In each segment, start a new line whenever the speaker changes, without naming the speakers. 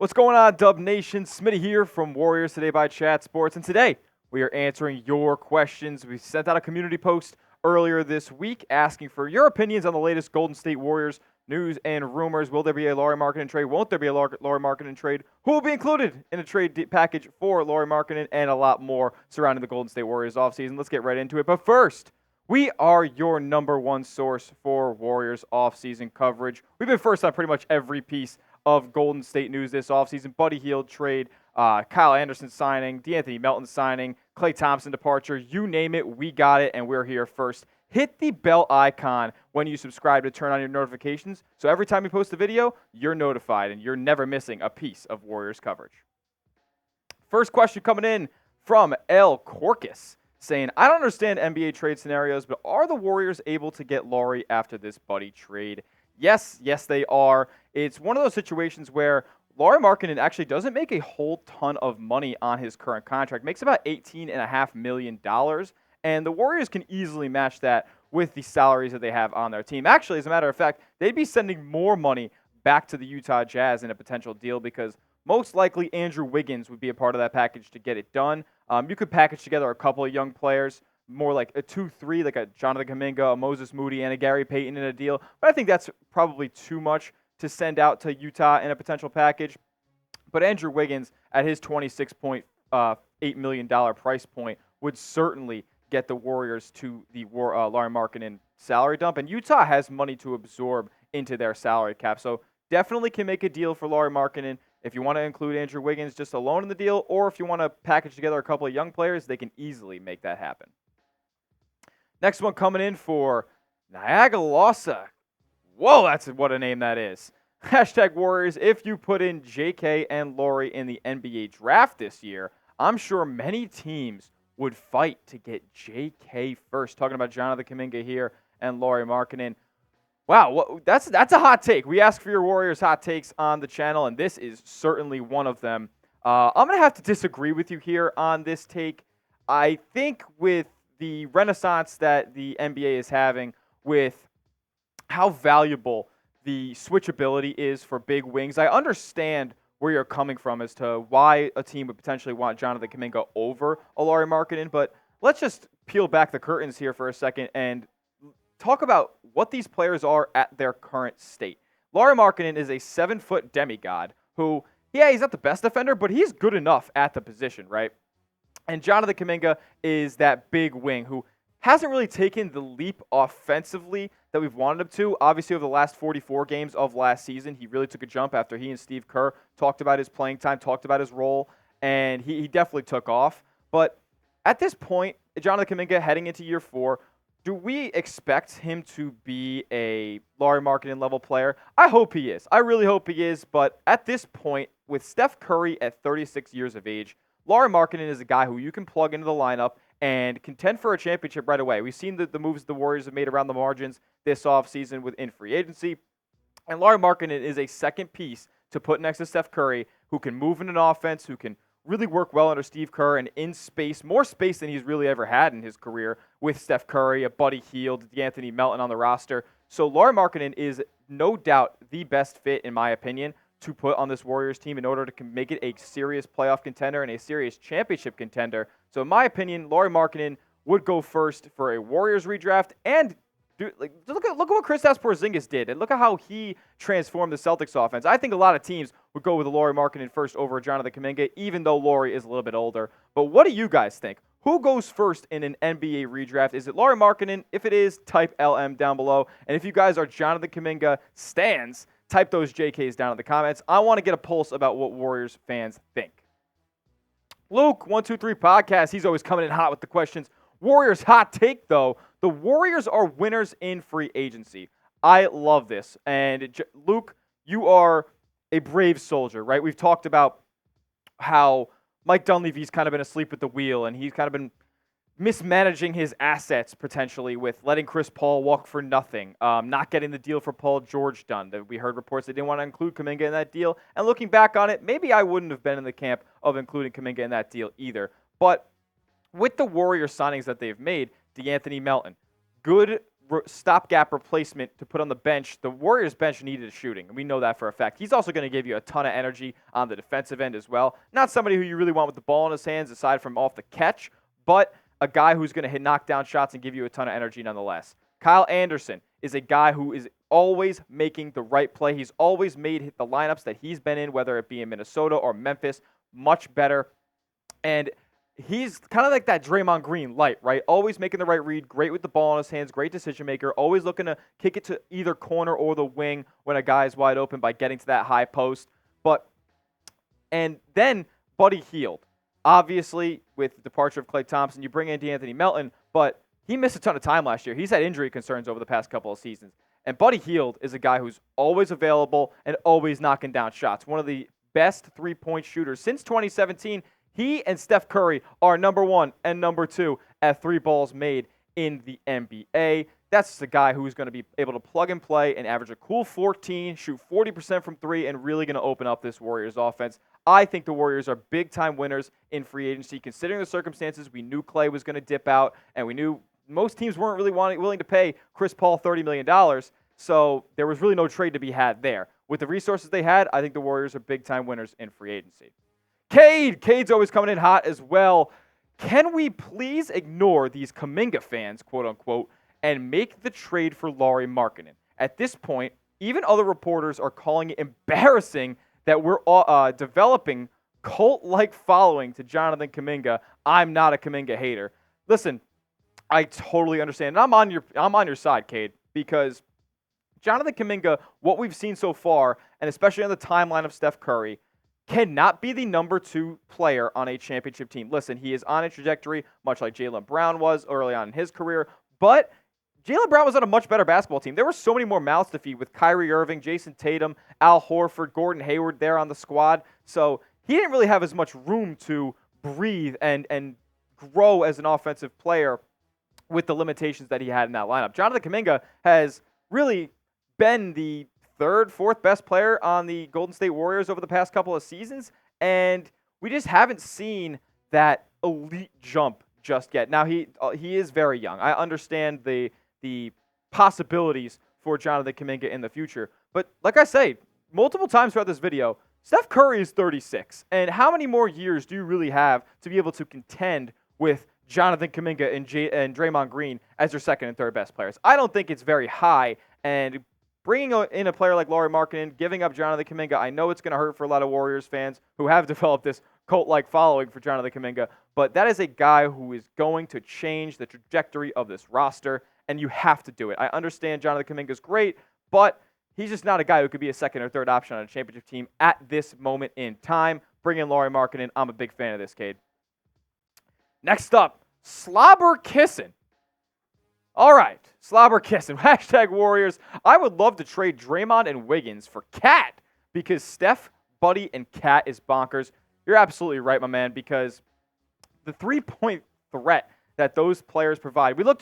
What's going on, Dub Nation? Smitty here from Warriors Today by Chat Sports, and today we are answering your questions. We sent out a community post earlier this week asking for your opinions on the latest Golden State Warriors news and rumors. Will there be a Lauri Markkanen trade? Won't there be a Lauri Markkanen trade? Who will be included in a trade package for Lauri Markkanen? And a lot more surrounding the Golden State Warriors offseason. Let's get right into it. But first, we are your number one source for Warriors offseason coverage. We've been first on pretty much every piece of Golden State news this offseason. Buddy Hield trade, Kyle Anderson signing, D'Anthony Melton signing, Klay Thompson departure, you name it, we got it, and we're here first. Hit the bell icon when you subscribe to turn on your notifications, so every time we post a video, you're notified, and you're never missing a piece of Warriors coverage. First question coming in from ElChorchis, saying, I don't understand NBA trade scenarios, but are the Warriors able to get Lauri after this Buddy trade? Yes, they are. It's one of those situations where Lauri Markkanen actually doesn't make a whole ton of money on his current contract. Makes about $18.5 million, and the Warriors can easily match that with the salaries that they have on their team. Actually, as a matter of fact, they'd be sending more money back to the Utah Jazz in a potential deal because most likely Andrew Wiggins would be a part of that package to get it done. You could package together a couple of young players, more like a 2-3, like a Jonathan Kuminga, a Moses Moody, and a Gary Payton in a deal. But I think that's probably too much to send out to Utah in a potential package. But Andrew Wiggins, at his $26.8 million price point, would certainly get the Warriors to the Lauri Markkanen salary dump. And Utah has money to absorb into their salary cap. So definitely can make a deal for Lauri Markkanen. If you want to include Andrew Wiggins just alone in the deal, or if you want to package together a couple of young players, they can easily make that happen. Next one coming in for Niagalosa. Whoa, that's what a name that is. Hashtag Warriors, if you put in JK and Lauri in the NBA draft this year, I'm sure many teams would fight to get JK first. Talking about Jonathan Kuminga here and Lauri Markkanen. Wow, that's a hot take. We ask for your Warriors hot takes on the channel, and this is certainly one of them. I'm going to have to disagree with you here on this take. I think with the renaissance that the NBA is having with how valuable the switchability is for big wings, I understand where you're coming from as to why a team would potentially want Jonathan Kuminga over a Lauri Markkanen, but let's just peel back the curtains here for a second and talk about what these players are at their current state. Lauri Markkanen is a 7-foot demigod who, he's not the best defender, but he's good enough at the position, right? And Jonathan Kuminga is that big wing who hasn't really taken the leap offensively that we've wanted him to. Obviously, over the last 44 games of last season, he really took a jump after he and Steve Kerr talked about his playing time, talked about his role, and he definitely took off. But at this point, Jonathan Kuminga heading into year 4, do we expect him to be a Lauri Markkanen level player? I hope he is. I really hope he is. But at this point, with Steph Curry at 36 years of age, Lauri Markkanen is a guy who you can plug into the lineup and contend for a championship right away. We've seen the moves the Warriors have made around the margins this offseason within free agency. And Lauri Markkanen is a second piece to put next to Steph Curry who can move in an offense, who can really work well under Steve Kerr and in space, more space than he's really ever had in his career with Steph Curry, a Buddy Hield, D'Anthony Melton on the roster. So Lauri Markkanen is no doubt the best fit, in my opinion, to put on this Warriors team in order to make it a serious playoff contender and a serious championship contender. So in my opinion, Lauri Markkanen would go first for a Warriors redraft and look at what Kristaps Porzingis did, and look at how he transformed the Celtics offense. I think a lot of teams would go with Lauri Markkanen first over Jonathan Kuminga, even though Lauri is a little bit older. But what do you guys think? Who goes first in an NBA redraft? Is it Lauri Markkanen? If it is, type LM down below. And if you guys are Jonathan Kuminga stans, type those JKs down in the comments. I want to get a pulse about what Warriors fans think. Luke, 123 Podcast, he's always coming in hot with the questions. Warriors hot take, though. The Warriors are winners in free agency. I love this. And Luke, you are a brave soldier, right? We've talked about how Mike Dunleavy's kind of been asleep at the wheel, and he's kind of been mismanaging his assets potentially with letting Chris Paul walk for nothing, not getting the deal for Paul George done. We heard reports they didn't want to include Kuminga in that deal. And looking back on it, maybe I wouldn't have been in the camp of including Kuminga in that deal either. But with the Warriors signings that they've made, D'Anthony Melton, good stopgap replacement to put on the bench. The Warriors bench needed shooting, and we know that for a fact. He's also going to give you a ton of energy on the defensive end as well. Not somebody who you really want with the ball in his hands aside from off the catch, but a guy who's going to hit knockdown shots and give you a ton of energy nonetheless. Kyle Anderson is a guy who is always making the right play. He's always made the lineups that he's been in, whether it be in Minnesota or Memphis, much better. And he's kind of like that Draymond Green light, right? Always making the right read, great with the ball in his hands, great decision maker, always looking to kick it to either corner or the wing when a guy is wide open by getting to that high post. And then Buddy Hield. Obviously, with the departure of Klay Thompson, you bring in DeAnthony Melton, but he missed a ton of time last year. He's had injury concerns over the past couple of seasons. And Buddy Hield is a guy who's always available and always knocking down shots. One of the best three-point shooters since 2017. He and Steph Curry are number 1 and number 2 at 3 balls made in the NBA. That's just a guy who's going to be able to plug and play and average a cool 14, shoot 40% from 3, and really going to open up this Warriors offense. I think the Warriors are big-time winners in free agency. Considering the circumstances, we knew Klay was going to dip out, and we knew most teams weren't really willing to pay Chris Paul $30 million, so there was really no trade to be had there. With the resources they had, I think the Warriors are big-time winners in free agency. Cade's always coming in hot as well. Can we please ignore these Kuminga fans, quote-unquote, and make the trade for Lauri Markkanen? At this point, even other reporters are calling it embarrassing that we're developing cult-like following to Jonathan Kuminga. I'm not a Kuminga hater. Listen, I totally understand. And I'm on your side, Cade, because Jonathan Kuminga, what we've seen so far, and especially on the timeline of Steph Curry, cannot be the number 2 player on a championship team. Listen, he is on a trajectory, much like Jaylen Brown was early on in his career, but Jaylen Brown was on a much better basketball team. There were so many more mouths to feed with Kyrie Irving, Jason Tatum, Al Horford, Gordon Hayward there on the squad, so he didn't really have as much room to breathe and grow as an offensive player with the limitations that he had in that lineup. Jonathan Kuminga has really been the 3rd, 4th best player on the Golden State Warriors over the past couple of seasons, and we just haven't seen that elite jump just yet. Now, he is very young. I understand the possibilities for Jonathan Kuminga in the future, but like I say multiple times throughout this video, Steph Curry is 36, and how many more years do you really have to be able to contend with Jonathan Kuminga and Draymond Green as your 2nd and 3rd best players? I don't think it's very high, and bringing in a player like Lauri Markkanen, giving up Jonathan Kuminga, I know it's going to hurt for a lot of Warriors fans who have developed this cult-like following for Jonathan Kuminga, but that is a guy who is going to change the trajectory of this roster, and you have to do it. I understand Jonathan Kuminga is great, but he's just not a guy who could be a 2nd or 3rd option on a championship team at this moment in time. Bring in Lauri Markkanen. I'm a big fan of this, Cade. Next up, Slobber Kissin'. All right, Slobber Kissin'. Hashtag Warriors. I would love to trade Draymond and Wiggins for Cat because Steph, Buddy, and Cat is bonkers. You're absolutely right, my man, because the 3-point threat that those players provide. We look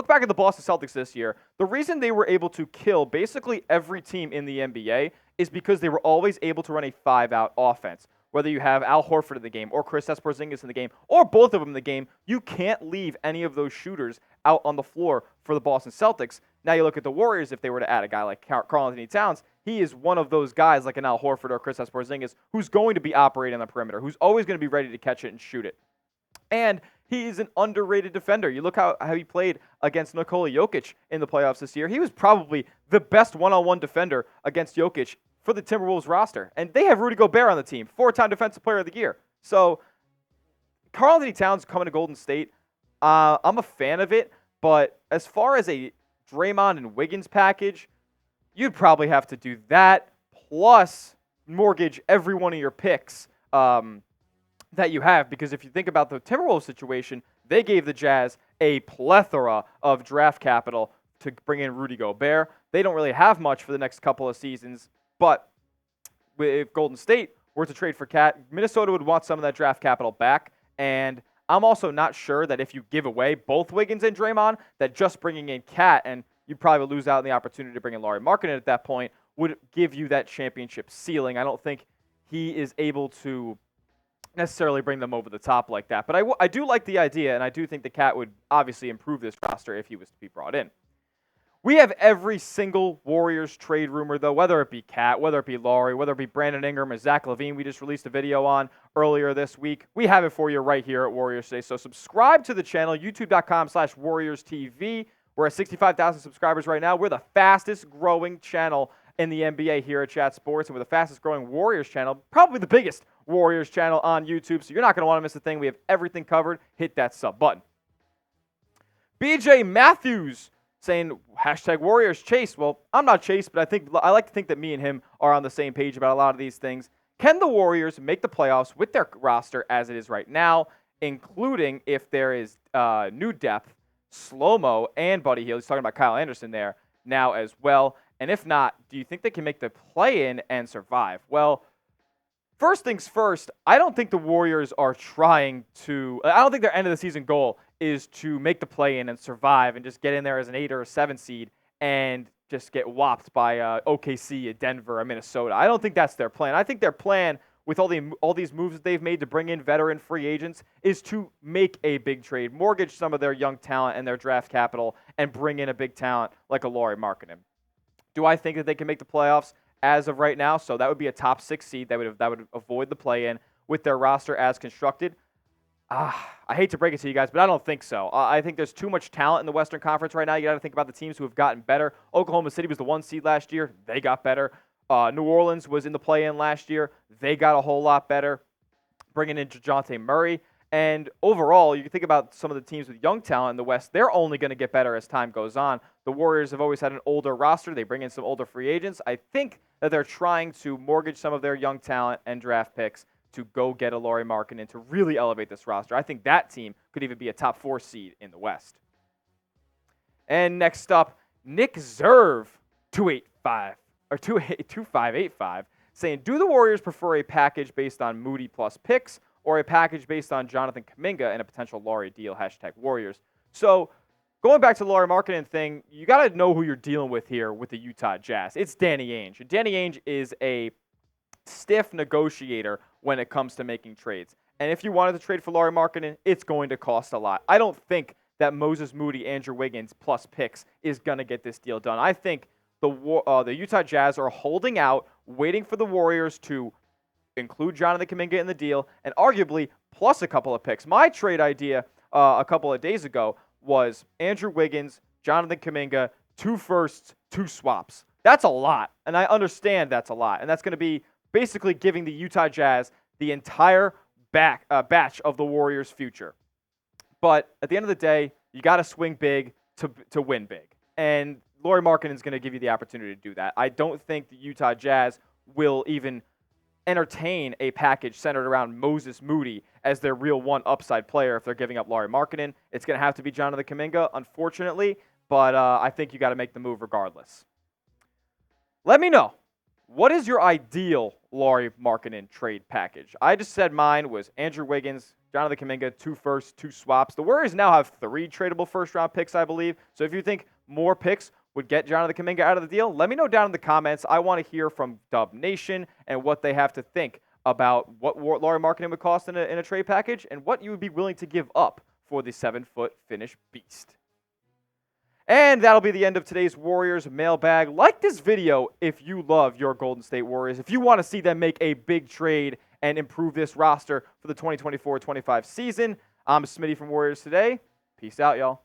back at the Boston Celtics this year. The reason they were able to kill basically every team in the NBA is because they were always able to run a 5-out offense. Whether you have Al Horford in the game or Kristaps Porzingis in the game or both of them in the game, you can't leave any of those shooters out on the floor for the Boston Celtics. Now you look at the Warriors, if they were to add a guy like Karl-Anthony Towns, he is one of those guys like an Al Horford or Kristaps Porzingis who's going to be operating on the perimeter, who's always going to be ready to catch it and shoot it. And he's an underrated defender. You look how he played against Nikola Jokic in the playoffs this year. He was probably the best one-on-one defender against Jokic for the Timberwolves roster. And they have Rudy Gobert on the team, 4-time Defensive Player of the Year. So Karl-Anthony Towns coming to Golden State, I'm a fan of it. But as far as a Draymond and Wiggins package, you'd probably have to do that plus mortgage every one of your picks that you have. Because if you think about the Timberwolves situation, they gave the Jazz a plethora of draft capital to bring in Rudy Gobert. They don't really have much for the next couple of seasons. But if Golden State were to trade for Cat, Minnesota would want some of that draft capital back. And I'm also not sure that if you give away both Wiggins and Draymond, that just bringing in Cat, and you'd probably lose out on the opportunity to bring in Lauri Markkanen at that point, would give you that championship ceiling. I don't think he is able to necessarily bring them over the top like that. But I do like the idea, and I do think the Cat would obviously improve this roster if he was to be brought in. We have every single Warriors trade rumor, though, whether it be Cat, whether it be Lauri, whether it be Brandon Ingram or Zach LaVine. We just released a video on earlier this week. We have it for you right here at Warriors Today. So subscribe to the channel, youtube.com/WarriorsTV. We're at 65,000 subscribers right now. We're the fastest growing channel in the NBA here at Chat Sports, and we're the fastest growing Warriors channel, probably the biggest Warriors channel on YouTube. So you're not going to want to miss a thing. We have everything covered. Hit that sub button. BJ Matthews saying #Warriors Chase. Well, I'm not Chase, but I like to think that me and him are on the same page about a lot of these things. Can the Warriors make the playoffs with their roster as it is right now, including if there is new depth, Slow-Mo and Buddy Hield? He's talking about Kyle Anderson there now as well. And if not, do you think they can make the play-in and survive? Well, first things first, I don't think the Warriors are trying to – I don't think their end-of-the-season goal is to make the play-in and survive and just get in there as an 8 or a 7 seed and just get whopped by OKC, Denver, Minnesota. I don't think that's their plan. I think their plan with all these moves that they've made to bring in veteran free agents is to make a big trade, mortgage some of their young talent and their draft capital, and bring in a big talent like a Lauri Markkanen. Do I think that they can make the playoffs as of right now? So that would be a top 6 seed that would avoid the play-in with their roster as constructed. I hate to break it to you guys, but I don't think so. I think there's too much talent in the Western Conference right now. You got to think about the teams who have gotten better. Oklahoma City was the 1 seed last year. They got better. New Orleans was in the play-in last year. They got a whole lot better, bringing in DeJounte Murray. And overall, you can think about some of the teams with young talent in the West. They're only going to get better as time goes on. The Warriors have always had an older roster. They bring in some older free agents. I think that they're trying to mortgage some of their young talent and draft picks to go get a Lauri Markkanen to really elevate this roster. I think that team could even be a top 4 seed in the West. And next up, NickZ 2585 saying, do the Warriors prefer a package based on Moody plus picks or a package based on Jonathan Kuminga and a potential Lauri deal, #Warriors? So going back to the Lauri Markkanen thing, you got to know who you're dealing with here with the Utah Jazz. It's Danny Ainge. And Danny Ainge is a stiff negotiator when it comes to making trades. And if you wanted to trade for Lauri Markkanen, it's going to cost a lot. I don't think that Moses Moody, Andrew Wiggins plus picks is going to get this deal done. I think the Utah Jazz are holding out, waiting for the Warriors to include Jonathan Kuminga in the deal and arguably plus a couple of picks. My trade idea a couple of days ago was Andrew Wiggins, Jonathan Kuminga, 2 firsts, 2 swaps. That's a lot, and I understand that's a lot, and that's going to be basically giving the Utah Jazz the entire batch of the Warriors' future. But at the end of the day, you got to swing big to win big. And Lauri Markkanen is going to give you the opportunity to do that. I don't think the Utah Jazz will even entertain a package centered around Moses Moody as their real one upside player if they're giving up Lauri Markkanen. It's going to have to be Jonathan Kuminga, unfortunately, but I think you got to make the move regardless. Let me know. What is your ideal Lauri Markkanen trade package? I just said mine was Andrew Wiggins, Jonathan Kuminga, 2 firsts, 2 swaps. The Warriors now have 3 tradable first-round picks, I believe. So if you think more picks would get Jonathan Kuminga out of the deal, let me know down in the comments. I want to hear from Dub Nation and what they have to think about what Lauri Markkanen would cost in a trade package and what you would be willing to give up for the 7-foot Finnish beast. And that'll be the end of today's Warriors mailbag. Like this video if you love your Golden State Warriors. If you want to see them make a big trade and improve this roster for the 2024-25 season. I'm Smitty from Warriors Today. Peace out, y'all.